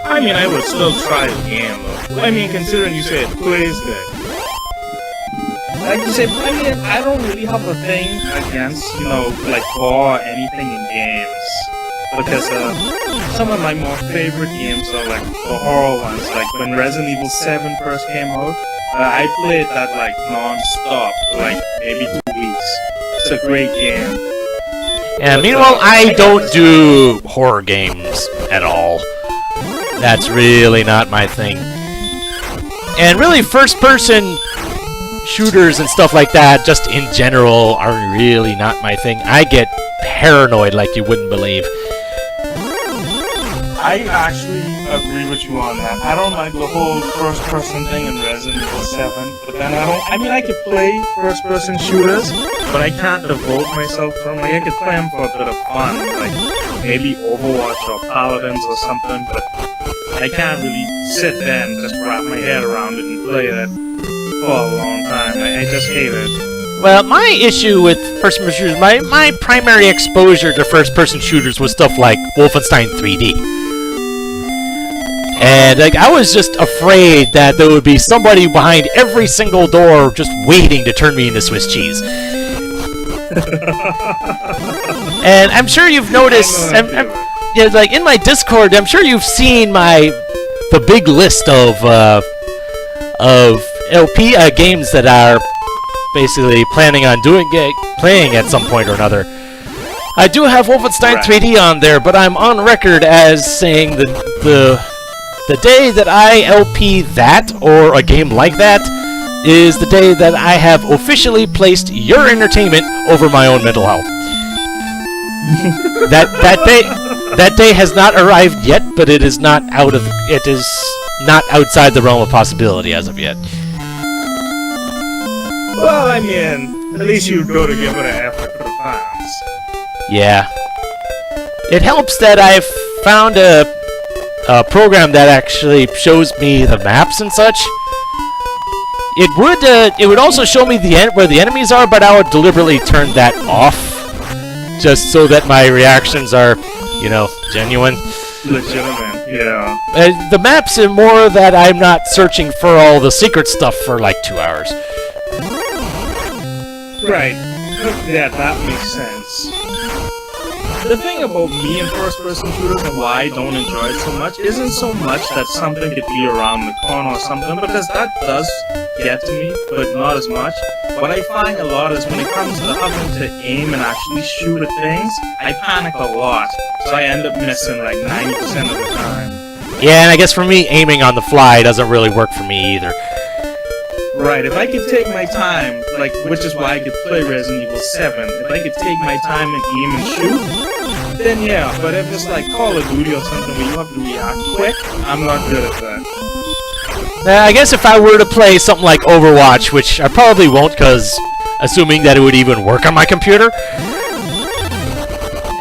I mean, I would still try the game, though. I mean, considering you said it plays good. Like you said, I mean, I don't really have a thing against, you know, like, gore or anything in games. Because, some of my more favorite games are, like, the horror ones. Like, when Resident Evil 7 first came out, I played that, like, non-stop for, like, maybe 2 weeks. It's a great game. Yeah, meanwhile, I don't do horror games at all. That's really not my thing. And really, first-person shooters and stuff like that, just in general, are really not my thing. I get paranoid like you wouldn't believe. I actually agree with you on that. I don't like the whole first-person thing in Resident Evil 7, but then I mean, I could play first-person shooters, but I can't devote myself to them. Like, I could play them for a bit of fun, like maybe Overwatch or Paladins or something, but I can't really sit there and just wrap my head around it and play that for a long time. I just hate it. Well, my issue with first-person shooters, my primary exposure to first-person shooters was stuff like Wolfenstein 3D. And like, I was just afraid that there would be somebody behind every single door just waiting to turn me into Swiss cheese. And I'm sure you've noticed, yeah, like in my Discord, I'm sure you've seen the big list of LP games that are basically planning on playing at some point or another. I do have Wolfenstein 3D on there, but I'm on record as saying the day that I LP that, or a game like that, is the day that I have officially placed your entertainment over my own mental health. That day has not arrived yet, but it is not outside the realm of possibility as of yet. Well, I mean, at least you'd go to give it an effort for the fans. Yeah. It helps that I've found a program that actually shows me the maps and such. It would also show me where the enemies are, but I would deliberately turn that off, just so that my reactions are, you know, genuine. Legitimate, yeah. The maps are more that I'm not searching for all the secret stuff for like 2 hours. Right. Yeah, that makes sense. The thing about me and first-person shooters and why I don't enjoy it so much isn't so much that something could be around the corner or something, because that does get to me, but not as much. What I find a lot is when it comes to having to aim and actually shoot at things, I panic a lot, so I end up missing like 90% of the time. Yeah, and I guess for me, aiming on the fly doesn't really work for me either. Right, if I could take my time, like, which is why I could play Resident Evil 7, if I could take my time and aim and shoot, then yeah, but if it's like Call of Duty or something where you have to react quick, I'm not good at that. I guess if I were to play something like Overwatch, which I probably won't, because assuming that it would even work on my computer,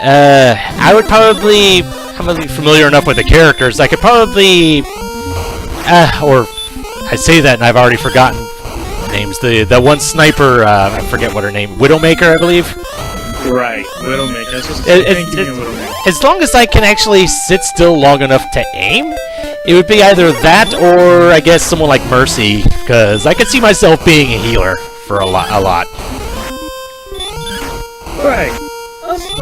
I would probably, I'm familiar enough with the characters, I could probably, or I say that and I've already forgotten names. The one sniper, I forget what her name, Widowmaker, I believe. Right, Widowmaker. Widowmaker. As long as I can actually sit still long enough to aim, it would be either that or I guess someone like Mercy, because I could see myself being a healer for a lot. Right.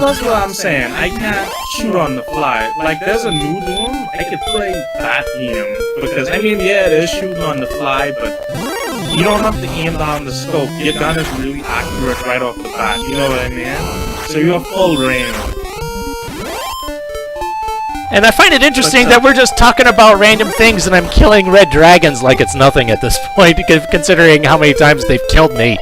That's what I'm saying. I can't shoot on the fly. Like, there's a new Doom, I could play that game. Because, I mean, yeah, it is shooting on the fly, but you don't have to aim down the scope. Your gun is really accurate right off the bat, you know what I mean? So you have full range. And I find it interesting that we're just talking about random things and I'm killing red dragons like it's nothing at this point, considering how many times they've killed me.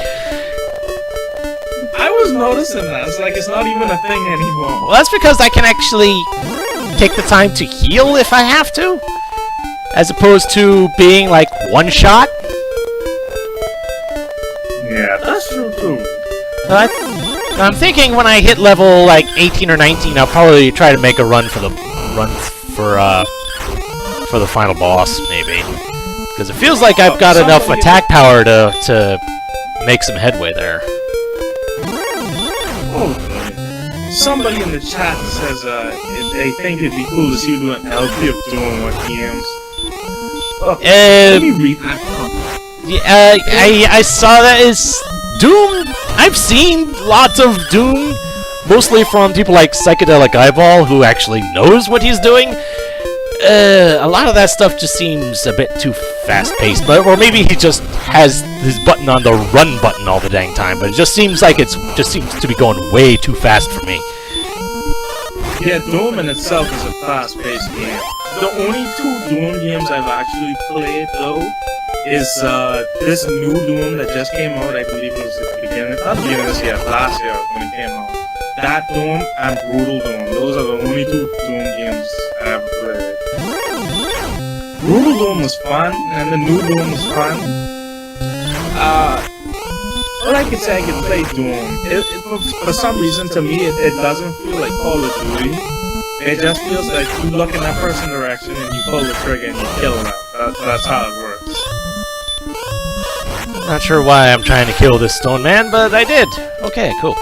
I was noticing that. It's like it's not even a thing anymore. Well, that's because I can actually take the time to heal if I have to, as opposed to being like one shot. Yeah, that's true too. I'm thinking when I hit level like 18 or 19, I'll probably try to make a run for the final boss, maybe, because it feels like I've got enough attack power to make some headway there. Oh, Somebody in the chat says they think it'd be cool to see you do an LP of Doom with games. Let me read that. Yeah, I saw that is Doom. I've seen lots of Doom, mostly from people like Psychedelic Eyeball, who actually knows what he's doing. A lot of that stuff just seems a bit too fast-paced, or maybe he just has his button on the run button all the dang time. But it just seems like it seems to be going way too fast for me. Yeah, Doom in itself is a fast-paced game. The only two Doom games I've actually played, though, is this new Doom that just came out. I believe it was at the beginning, not the beginning of this year, last year when it came out. That Doom and Brutal Doom. Those are the only two Doom games I ever played. Brutal Doom was fun, and the new Doom was fun. All I can say, I can play Doom. For some reason, to me, it doesn't feel like Call of Duty. It just feels like you look in that person's direction and you pull the trigger and you kill them. That's how it works. Not sure why I'm trying to kill this stone man, but I did. Okay, cool.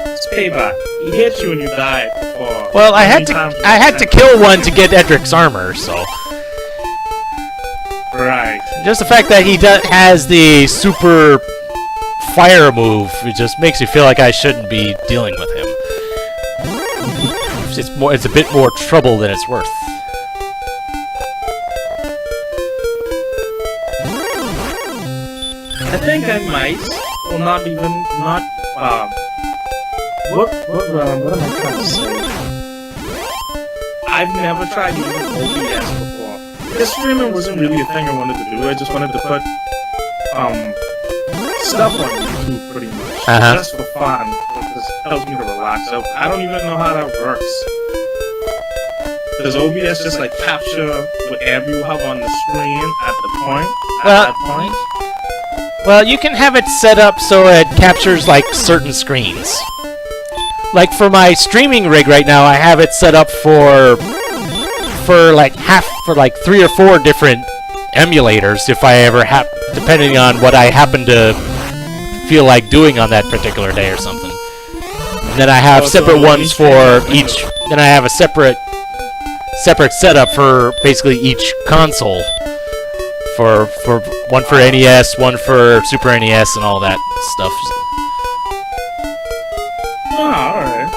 It's payback. He hit you and you died before. Well, I had to kill one to get Edric's armor, so. Right. Just the fact that he has the super fire move, it just makes me feel like I shouldn't be dealing with him. It's a bit more trouble than it's worth. I think I might, or not even, what am I trying to say? I've never tried using OBS before. The streaming wasn't really a thing I wanted to do. I just wanted to put stuff on YouTube pretty much, just for fun. It just helps me to relax. So I don't even know how that works. Does OBS just like capture whatever you have on the screen at the point? That point? Well, you can have it set up so it captures like certain screens. Like for my streaming rig right now, I have it set up for like 3 or 4 different emulators if I ever depending on what I happen to feel like doing on that particular day or something. And then I have separate ones for each. Then I have a separate setup for basically each console. For one for NES, one for Super NES, and all that stuff. Oh, alright.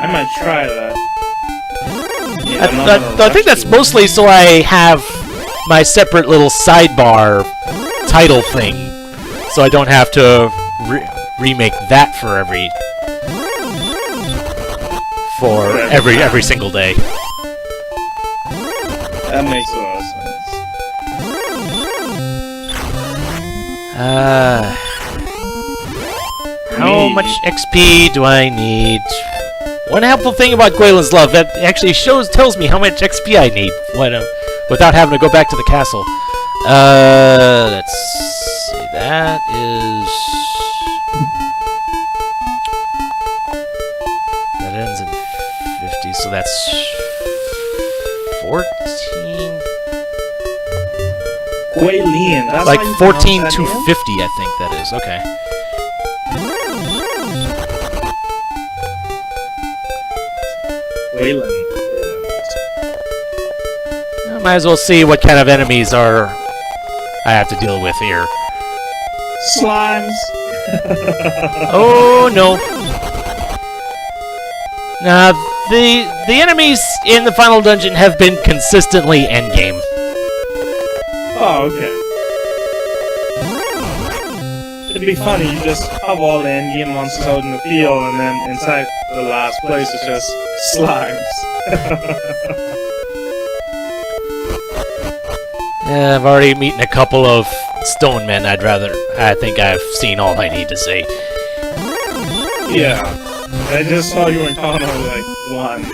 I might try that. Yeah, I think that's mostly so I have my separate little sidebar title thing, so I don't have to remake that for every single day. That makes a lot of sense. How much XP do I need? One helpful thing about Gwaelin's Love, that actually tells me how much XP I need without having to go back to the castle. Let's see, that ends in 50, so that's 14. Gwaelin, that's like how you 14 pronounce to that 50, I think that is. Okay. Gwaelin. I might as well see what kind of enemies I have to deal with here. Slimes. Oh no. Now the enemies in the final dungeon have been consistently endgame. Oh, okay. It'd be funny, you just have all the endgame monsters out in the field, and then inside the last place is just slimes. Yeah, I've already meeting a couple of stone men. I think I've seen all I need to see. Yeah. I just saw you encounter like one.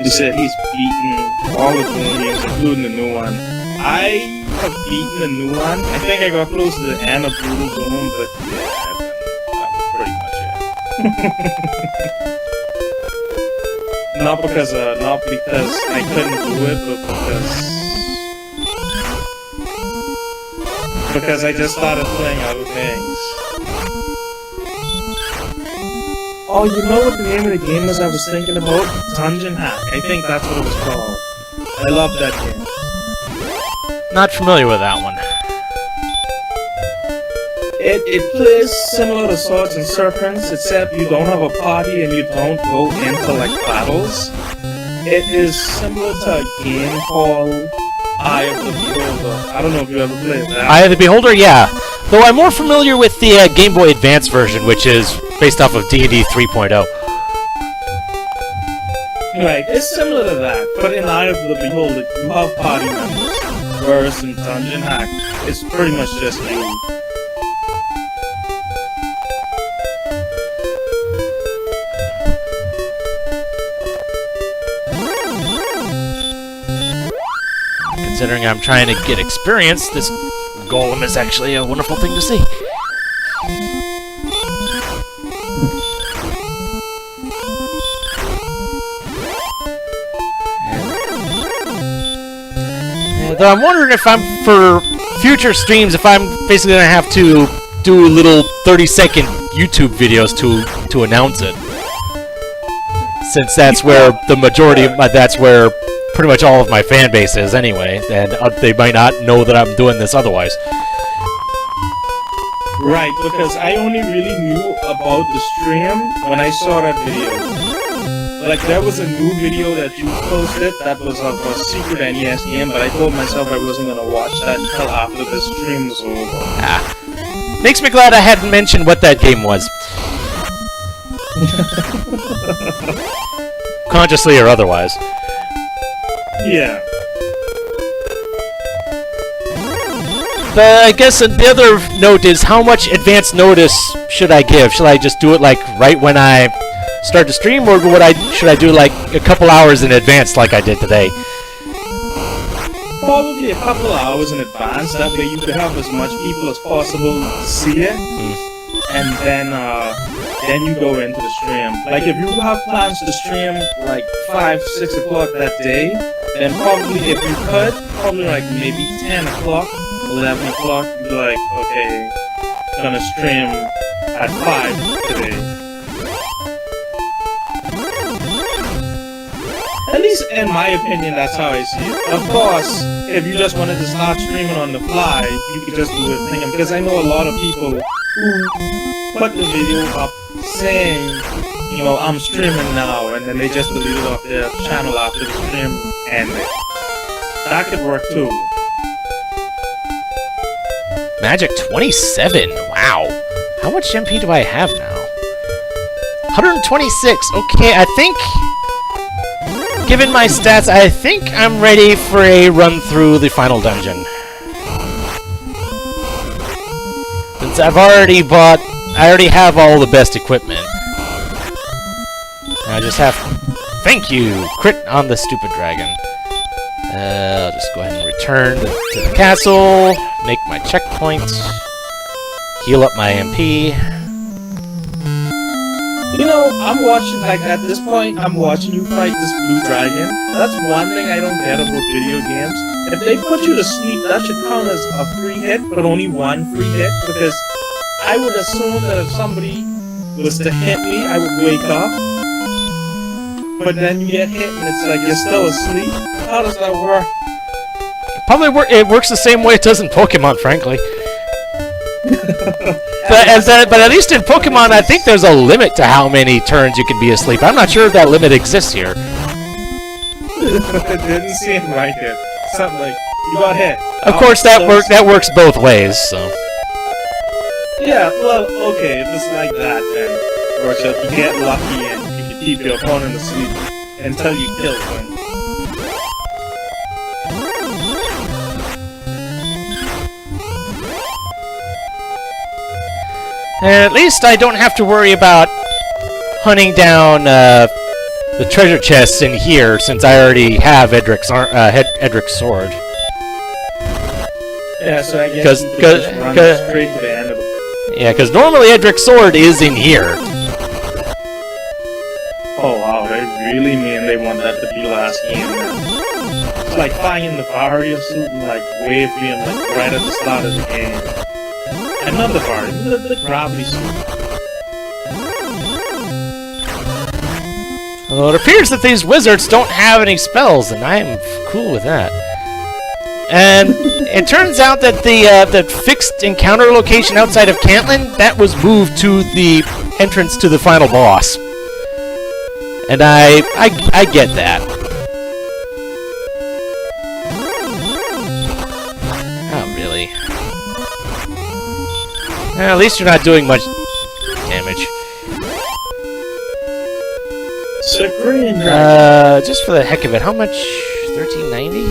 You said he's beaten all the Doom games, including the new one. I have beaten the new one. I think I got close to the end of Brutal Doom, but yeah, Not because I couldn't do it, but because I just started playing other things. Oh, you know what the name of the game was I was thinking about? Dungeon Hack. I think that's what it was called. I love that game. Not familiar with that one. It plays similar to Swords and Serpents, except you don't have a party and you don't go into like battles. It is similar to a game called Eye of the Beholder. I don't know if you ever played that. Eye of the Beholder, yeah. Though I'm more familiar with the Game Boy Advance version, which is based off of D&D 3.0. Right, it's similar to that, but in Eye of the Beholder, you have party members. Whereas in Dungeon Hack, it's pretty much just you. Considering I'm trying to get experience, this golem is actually a wonderful thing to see. Though I'm wondering if for future streams, if I'm basically gonna have to do little 30-second YouTube videos to announce it, since that's where the majority of that's where pretty much all of my fan base is anyway, and they might not know that I'm doing this otherwise. Right, because I only really knew about the stream when I saw that video. Like, there was a new video that you posted that was of a secret NES game, but I told myself I wasn't gonna watch that until after the stream was over. Ah. Makes me glad I hadn't mentioned what that game was. Consciously or otherwise. Yeah. I guess the other note is, how much advance notice should I give? Should I just do it like right when I start the stream, or should I do like a couple hours in advance like I did today? Probably a couple of hours in advance, that way you could have as much people as possible see it, and then you go into the stream. Like, if you have plans to stream like 5, 6 o'clock that day, then probably, if you could, probably like maybe 10 o'clock, 11 o'clock, you'd be like, okay, gonna stream at 5 today. At least in my opinion, that's how I see it. Of course, if you just wanted to start streaming on the fly, you could just do a thing. Because I know a lot of people who put the video up saying, you know, I'm streaming now, and then they just delete it off their channel after the stream ended. That could work too. Magic 27, wow. How much MP do I have now? 126, okay, I think... Given my stats, I think I'm ready for a run through the final dungeon. Since I already have all the best equipment. I just have... Thank you! Crit on the stupid dragon. I'll just go ahead and return to the castle, make my checkpoint, heal up my MP. You know, I'm watching, like, at this point, I'm watching you fight this blue dragon. That's one thing I don't get about video games. If they put you to sleep, that should count as a free hit, but only one free hit, because I would assume that if somebody was to hit me, I would wake up. But then you get hit and it's like you're still asleep. How does that work? It works the same way it does in Pokemon, frankly. But at least in Pokemon, I think there's a limit to how many turns you can be asleep. I'm not sure if that limit exists here. It didn't seem like it. Something like, you got hit. Of course, that works both ways, so... Yeah, well, okay, if it's like that, then works out. You get lucky and you can keep your opponent asleep until you kill them. And at least I don't have to worry about hunting down the treasure chests in here, since I already have Edric's sword. Yeah, so I guess you could just run straight to the end of it. Yeah, because normally Edric's sword is in here. Oh wow, they really mean they want that to be the last game. It's like finding the Vario suit and like wave beam like right at the start of the game. And not the Vario, the gravity suit. Well, it appears that these wizards don't have any spells, and I'm cool with that. And it turns out that the fixed encounter location outside of Cantlin, that was moved to the entrance to the final boss. And I get that. Oh, really? Well, at least you're not doing much damage. Just for the heck of it, how much? 1390?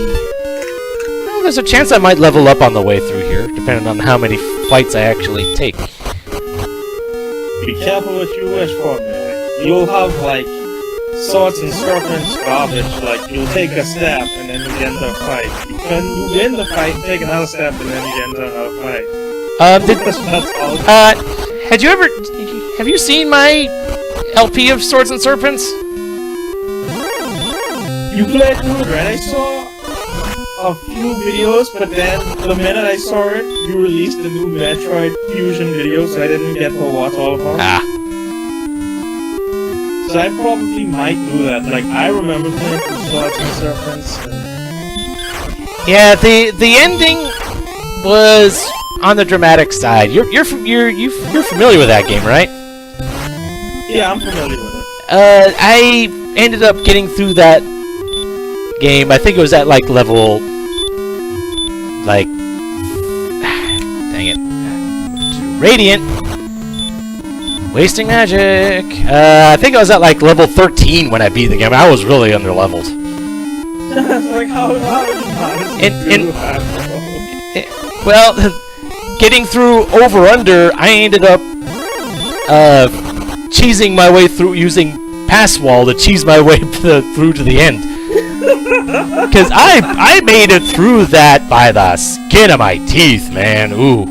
Well, there's a chance I might level up on the way through here, depending on how many fights I actually take. Be careful what you wish for, Millie. You'll have, like, swords and serpents garbage, like, you'll take a step and then you get into a fight. When you win the fight, take another step and then you get into another fight. Have you seen my LP of Swords and Serpents? You played through it, right? I saw a few videos, but then the minute I saw it, you released the new Metroid Fusion video, so I didn't get to watch all of them. Ah. So I probably might do that. Like, I remember playing through Swords and Serpents. Yeah, the ending was on the dramatic side. You're familiar with that game, right? Yeah, I'm familiar with it. I ended up getting through that game. I think it was at like level, like, dang it, Radiant. Wasting magic. I think I was at like level 13 when I beat the game. I was really underleveled. Like how did you well, getting through over under, I ended up cheesing my way through using pass wall to cheese my way through to the end. Because I made it through that by the skin of my teeth, man. Ooh.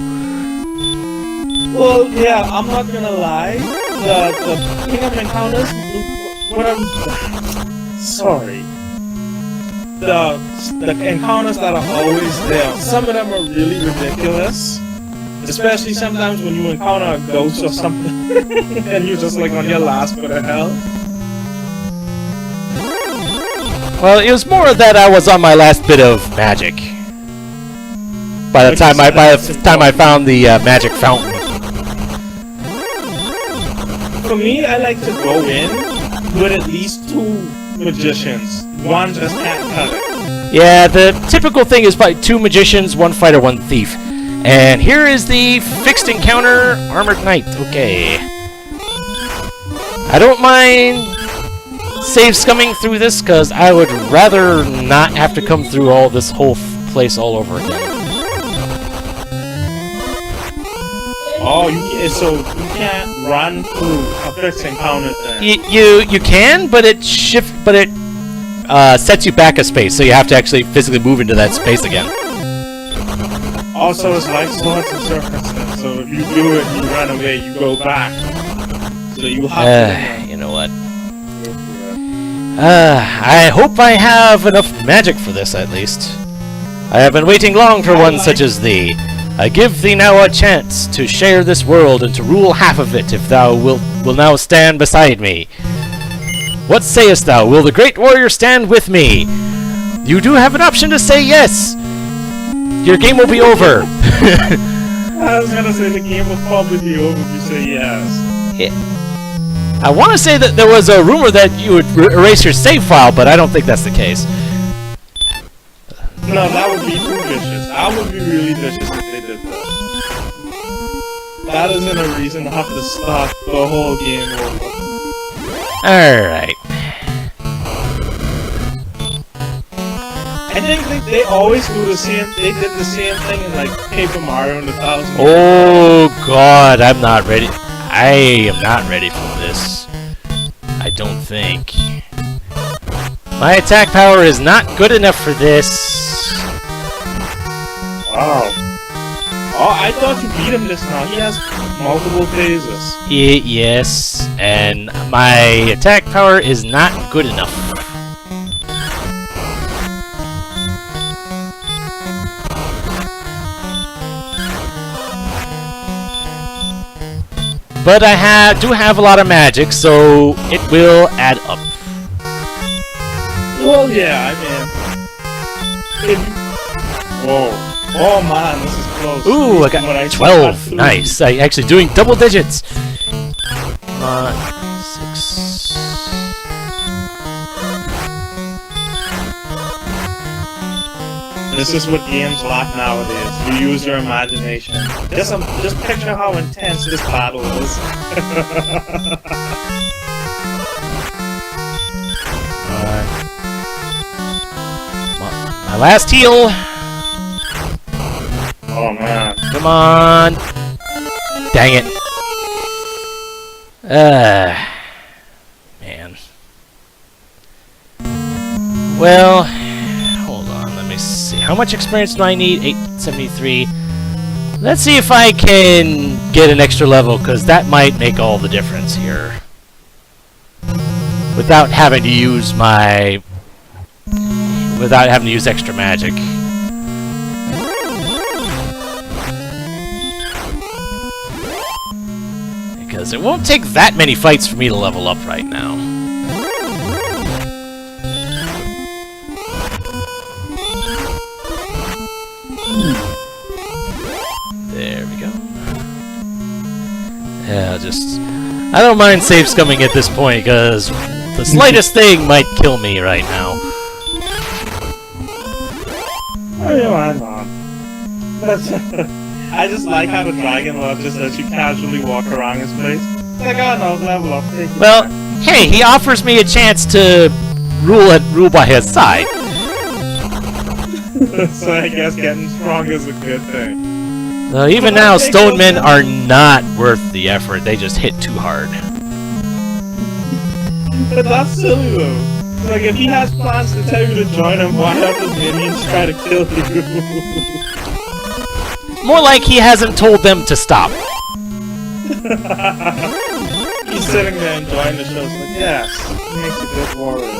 Well, yeah, I'm not gonna lie. The Kingdom encounters, sorry. The encounters that are always there, some of them are really ridiculous. Especially sometimes when you encounter a ghost or something, and you're just like on your last bit of hell. Well, it was more that I was on my last bit of magic. By the time I found the magic fountain. For me, I like to go in with at least 2 magicians. One just can't cut it. Yeah, the typical thing is probably 2 magicians, 1 fighter, 1 thief. And here is the fixed encounter armored knight. Okay. I don't mind save scumming through this, because I would rather not have to come through all this whole place all over again. Oh, so you can't run through a fixed encounter then? You can, but it sets you back a space, so you have to actually physically move into that space again. Also, it's like Swords and Serpents then, so if you do it, you run away, you go back. So you have to... You know what? I hope I have enough magic for this, at least. I have been waiting long for one such as thee. I give thee now a chance to share this world and to rule half of it, if thou will now stand beside me. What sayest thou? Will the great warrior stand with me? You do have an option to say yes. Your game will be over. I was gonna say the game will probably be over if you say yes. Yeah. I want to say that there was a rumor that you would erase your save file, but I don't think that's the case. No, that would be too vicious. I would be really vicious if they did that. That isn't a reason to have to start the whole game over. Alright. I think they always do the same. They did the same thing in like Paper Mario in the 1000. Oh God, I'm not ready. I am not ready for this. I don't think. My attack power is not good enough for this. Wow. Oh, I thought you beat him just now. He has multiple phases. Yes, and my attack power is not good enough. But I do have a lot of magic, so it will add up. Well, yeah, I mean... Whoa. Oh man, this is close. Ooh, I got 12. Nice. I actually doing double digits. 6. This is what games lack nowadays. You use your imagination. Just picture how intense this battle is. My last heal. Oh man. Come on. Dang it. Man. Well, hold on. Let me see. How much experience do I need? 873. Let's see if I can get an extra level, because that might make all the difference here. Without having to use my... Without having to use extra magic. Because it won't take that many fights for me to level up right now. There we go. Yeah, I don't mind save scumming at this point, because the slightest thing might kill me right now. Oh, yeah, I know. I just like how the Dragon Lord just lets you casually walk around his place. It's like, oh no, level up. Well, hey, he offers me a chance to rule by his side. So I guess getting strong is a good thing. Even now, stone men are not worth the effort. They just hit too hard. But that's silly though. Like, if he has plans to tell you to join him, why don't his minions try to kill you? More like he hasn't told them to stop. He's sitting there enjoying the show, like, yes, he makes a good warrior.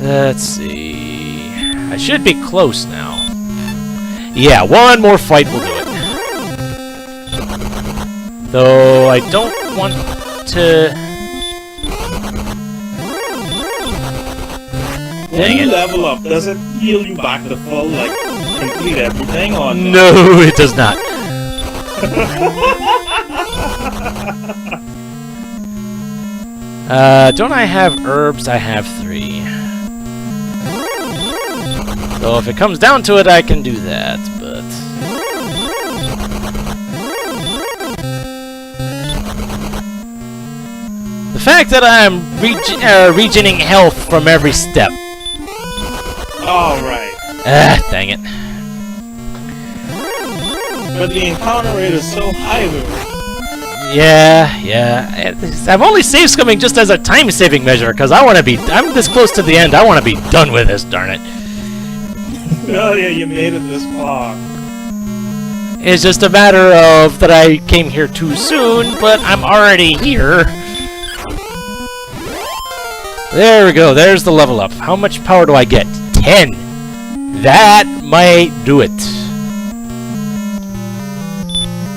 Let's see. I should be close now. Yeah, one more fight will do it. Though I don't want to... When you level up, does it heal you back to full, like, complete everything, or no? No, it does not. Don't I have herbs? I have 3. So if it comes down to it, I can do that, but... The fact that I'm regening health from every step. Oh, right. Dang it. But the encounter rate is so high, though. Yeah. I'm only save scumming just as a time-saving measure, because I'm this close to the end, I want to be done with this, darn it. Oh yeah, you made it this far. It's just a matter of that I came here too soon, but I'm already here. There we go, there's the level up. How much power do I get? 10! That might do it.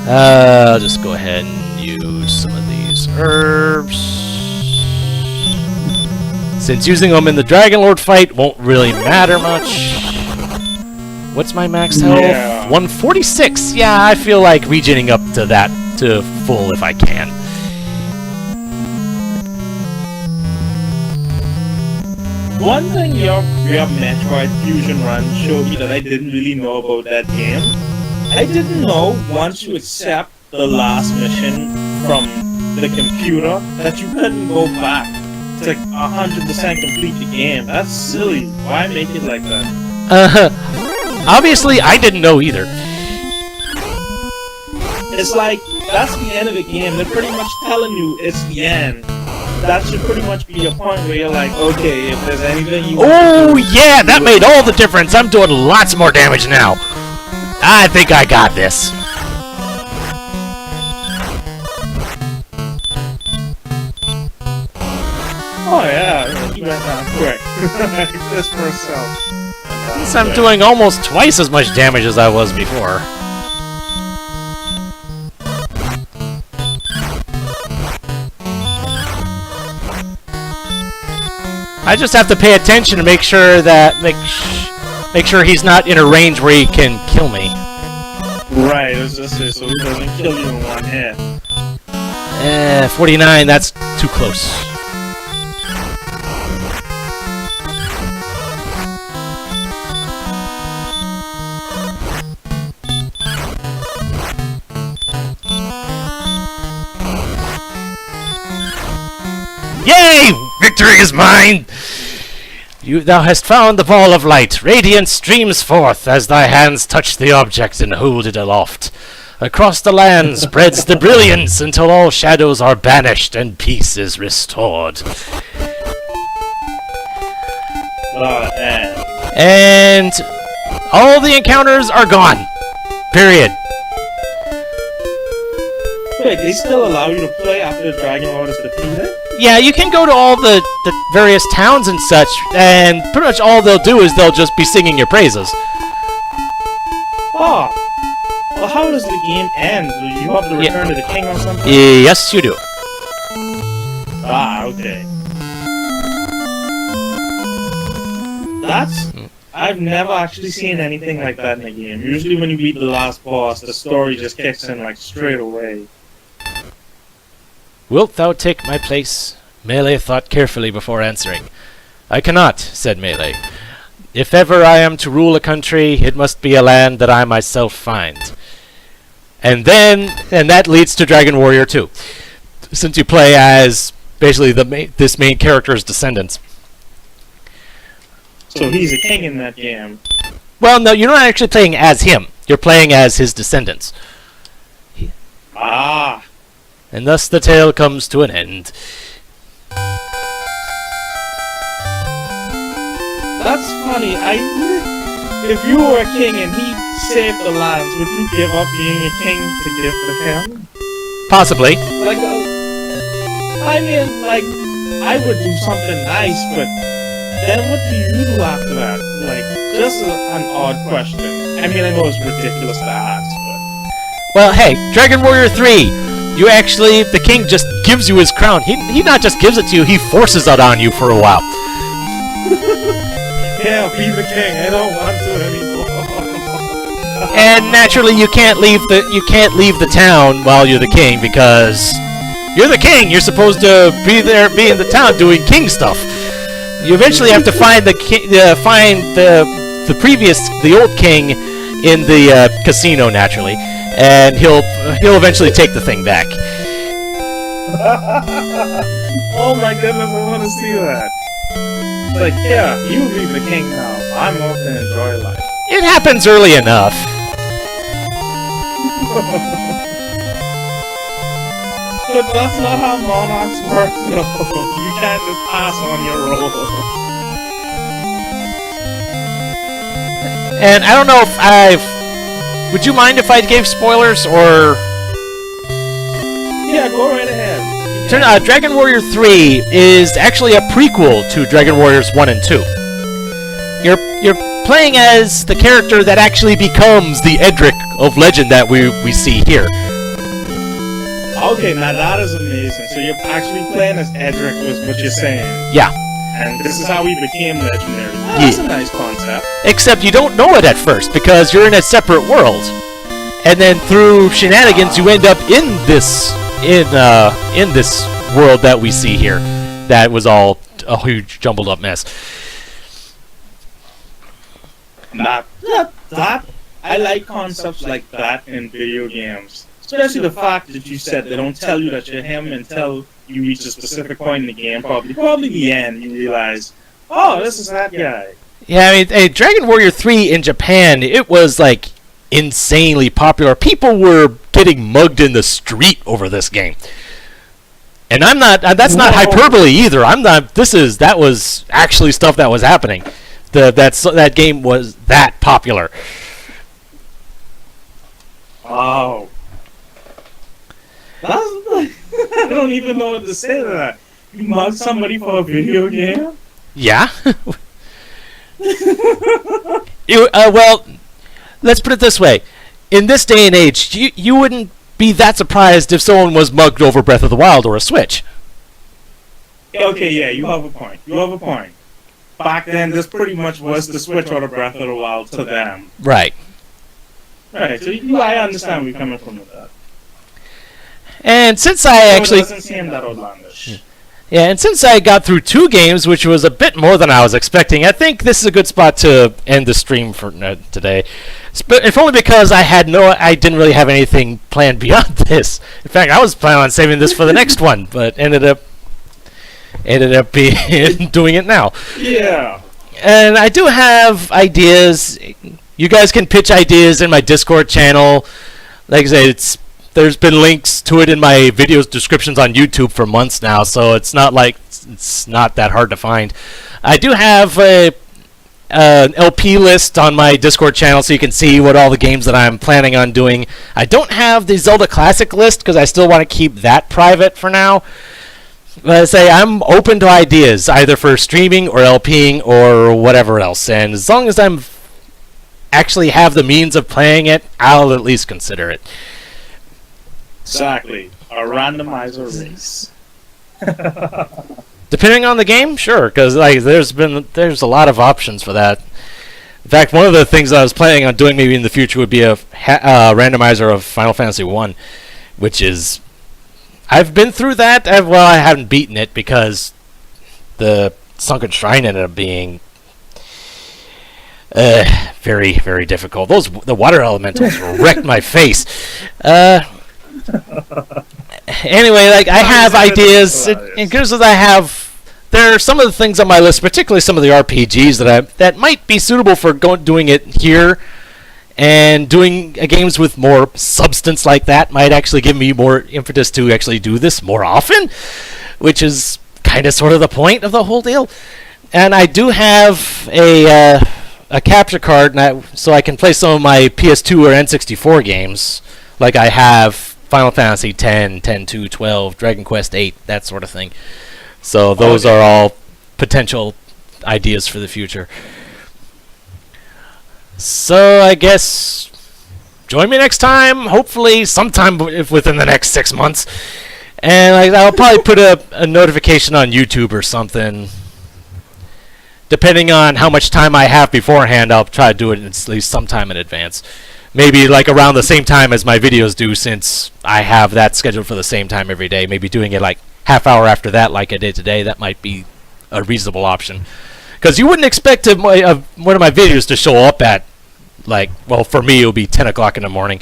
I'll just go ahead and use some of these herbs. Since using them in the Dragon Lord fight won't really matter much. What's my max health? Yeah. 146! Yeah, I feel like regening up to that, to full if I can. One thing your Metroid Fusion run showed me that I didn't really know about that game. I didn't know once you accept the last mission from the computer that you couldn't go back to 100% complete the game. That's silly. Why make it like that? Obviously, I didn't know either. It's like, that's the end of the game. They're pretty much telling you it's the end. that should pretty much be a point where you're like, okay, if there's anything you Oh, yeah, that made all the difference. I'm doing lots more damage now. I think I got this. Oh, yeah, he went down quick. Just for himself. Since I'm doing almost twice as much damage as I was before. I just have to pay attention to make sure that make sure he's not in a range where he can kill me. Right, it's just so he doesn't kill you in one hit. 49, that's too close. Yay! Victory is mine! Thou hast found the ball of light. Radiance streams forth as thy hands touch the object and hold it aloft. Across the land spreads the brilliance until all shadows are banished and peace is restored. And all the encounters are gone. Period. Wait, they still allow you to play after the Dragon Lord is defeated? Yeah, you can go to all the various towns and such, and pretty much all they'll do is they'll just be singing your praises. Oh. Well, how does the game end? Do you have to return to the king or something? Yes, you do. Ah, okay. I've never actually seen anything like that in a game. Usually when you beat the last boss, the story just kicks in like straight away. Wilt thou take my place? Melee thought carefully before answering. I cannot, said Melee. If ever I am to rule a country, it must be a land that I myself find. And that leads to Dragon Warrior 2. Since you play as basically this main character's descendants. So he's a king in that game. Well, no, you're not actually playing as him. You're playing as his descendants. Ah. And thus the tale comes to an end. That's funny. If you were a king and he saved the lands, would you give up being a king to give to him? Possibly. Like, I would do something nice, but then what do you do after that? Like, just an odd question. I mean, I know it's ridiculous to ask, but... Well, hey, Dragon Warrior 3, the king just gives you his crown. He not just gives it to you, he forces it on you for a while. Yeah, be the king. I don't want to anymore. And naturally, you can't leave the town while you're the king because you're the king. You're supposed to be in the town doing king stuff. You eventually have to find the old king in the casino naturally, and he'll eventually take the thing back. Oh my goodness, I want to see that. Like, yeah, you be the king now. I'm off to enjoy life. It happens early enough. But that's not how monarchs work, no. You can't just pass on your role. And I don't know if would you mind if I gave spoilers, or... Yeah, go right ahead. Dragon Warrior 3 is actually a prequel to Dragon Warriors 1 and 2. You're playing as the character that actually becomes the Edric of legend that we see here. Okay, now that is amazing. So you're actually playing as Edric, was what you're saying. Yeah. And this is how he became legendary. Oh, that's a nice concept. Except you don't know it at first, because you're in a separate world. And then through shenanigans, you end up in this world that we see here. That was all a huge jumbled up mess. I like concepts like that in video games. Especially the fact that you said they don't tell you that you're him until you reach a specific point in the game. Probably the end, you realize, oh, this is that guy. Yeah, I mean, Dragon Warrior 3 in Japan, it was like insanely popular. People were getting mugged in the street over this game. And I'm not. That's not hyperbole either. I'm not. That was actually stuff that was happening. That game was that popular. Wow. I don't even know what to say to that. You mug somebody for a video game? Yeah. Well, let's put it this way. In this day and age, you wouldn't be that surprised if someone was mugged over Breath of the Wild or a Switch. Okay, yeah, you have a point. You have a point. Back then, this pretty much was the Switch or the Breath of the Wild to them. Right. Right, so I understand where you're coming from with that. And since I actually... It doesn't seem that outlandish. Yeah, and since I got through 2 games, which was a bit more than I was expecting, I think this is a good spot to end the stream for today. If only because I didn't really have anything planned beyond this. In fact, I was planning on saving this for the next one, but ended up being doing it now. Yeah. And I do have ideas. You guys can pitch ideas in my Discord channel. Like I said, there's been links to it in my videos descriptions on YouTube for months now, so it's not like it's not that hard to find. I do have an LP list on my Discord channel, so you can see what all the games that I'm planning on doing. I don't have the Zelda Classic list because I still want to keep that private for now. But I say I'm open to ideas, either for streaming or LPing or whatever else, and as long as I'm actually have the means of playing it, I'll at least consider it. Exactly. A randomizer race. Depending on the game, sure, because like there's a lot of options for that. In fact, one of the things I was planning on doing maybe in the future would be a randomizer of Final Fantasy 1, which is I've been through that. Well, I haven't beaten it because the Sunken Shrine ended up being very, very difficult. The water elementals wrecked my face. Anyway, like I have ideas, and because there are some of the things on my list, particularly some of the RPGs that might be suitable for doing it here, and doing games with more substance like that might actually give me more impetus to actually do this more often, which is kind of sort of the point of the whole deal. And I do have a capture card, so I can play some of my PS2 or N64 games, like I have Final Fantasy X, 10-2, 12, Dragon Quest VIII, that sort of thing. So those are all potential ideas for the future. So I guess join me next time, hopefully sometime within the next 6 months. And I'll probably put a notification on YouTube or something. Depending on how much time I have beforehand, I'll try to do it at least sometime in advance. Maybe like around the same time as my videos do, since I have that scheduled for the same time every day. Maybe doing it like half hour after that like I did today. That might be a reasonable option. Because you wouldn't expect one of my videos to show up at, like, well, for me it would be 10 o'clock in the morning.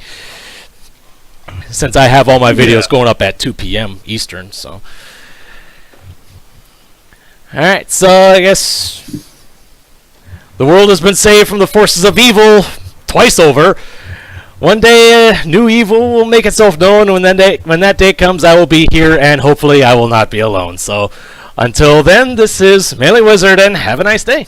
Since I have all my videos going up at 2 p.m. Eastern, so. Alright, so I guess the world has been saved from the forces of evil twice over. One day, new evil will make itself known, and when that day comes, I will be here, and hopefully I will not be alone. So, until then, this is MeleeWizard, and have a nice day.